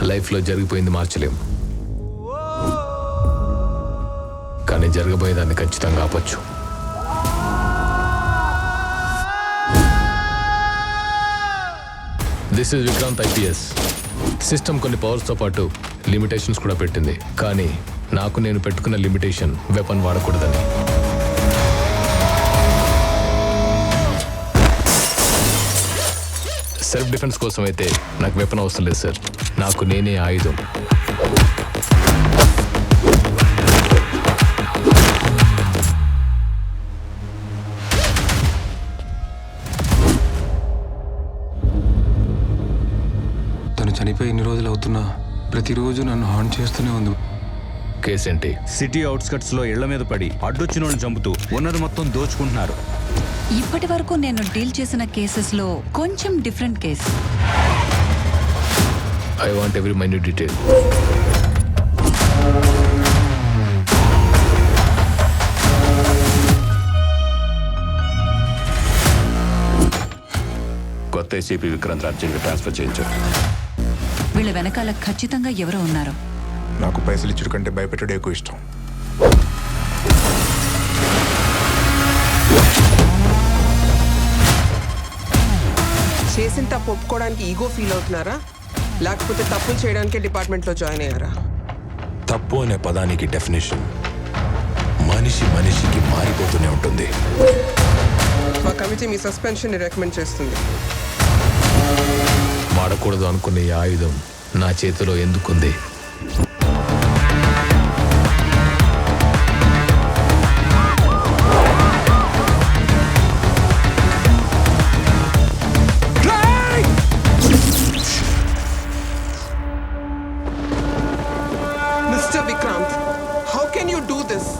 లైఫ్లో జరిగిపోయింది మార్చలేం, కానీ జరగబోయేదాన్ని ఖచ్చితంగా ఆపొచ్చు. This is Vikrant IPS. System కొన్ని పవర్స్తో పాటు లిమిటేషన్స్ కూడా పెట్టింది, కానీ నాకు నేను పెట్టుకున్న లిమిటేషన్ వెపన్ వాడకూడదని. సెల్ఫ్ డిఫెన్స్ కోసం అయితే నాకు వెపన్ అవసరం లేదు సార్, నాకు నేనే ఆయుధం. చనిపోయి ఇన్ని రోజులు అవుతున్నా ప్రతిరోజు నన్ను హార్న్ చేస్తూనే ఉంది. కేసేంటి? సిటీ అవుట్స్కట్స్ లో ఇళ్ల మీద పడి అడ్డొచ్చిన వాళ్ళని చంపుతూ ఉన్నది మొత్తం దోచుకుంటున్నారు. ఇప్పటి వరకు నేను డీల్ చేసిన కేసెస్ లో కొంచెం different case. I want every minute detail. కొత్త ఏసీపీ విక్రాంత్ అర్జెంట్గా ట్రాన్స్ఫర్ చేయించారు. వీళ్ళ వెనకాల ఖచ్చితంగా ఎవరో ఉన్నారు. నాకు పైసలు ఇచ్చుడు కంటే భయపెట్టడం ఎక్కువ ఇష్టం. చేసిన తప్పు ఒప్పుకోవడానికి ఈగో ఫీల్ అవుతున్నారా, లేకపోతే తప్పులు చేయడానికే డిపార్ట్మెంట్లో జాయిన్ అయ్యారా? తప్పు అనే పదానికి డెఫినేషన్ మనిషికి మారిపోతూనే ఉంటుంది. మా కమిటీ మీ సస్పెన్షన్ రికమెండ్ చేస్తుంది. వాడకూడదు అనుకునే ఈ ఆయుధం నా చేతిలో ఎందుకుంది? Mister Vikrant, how can you do this?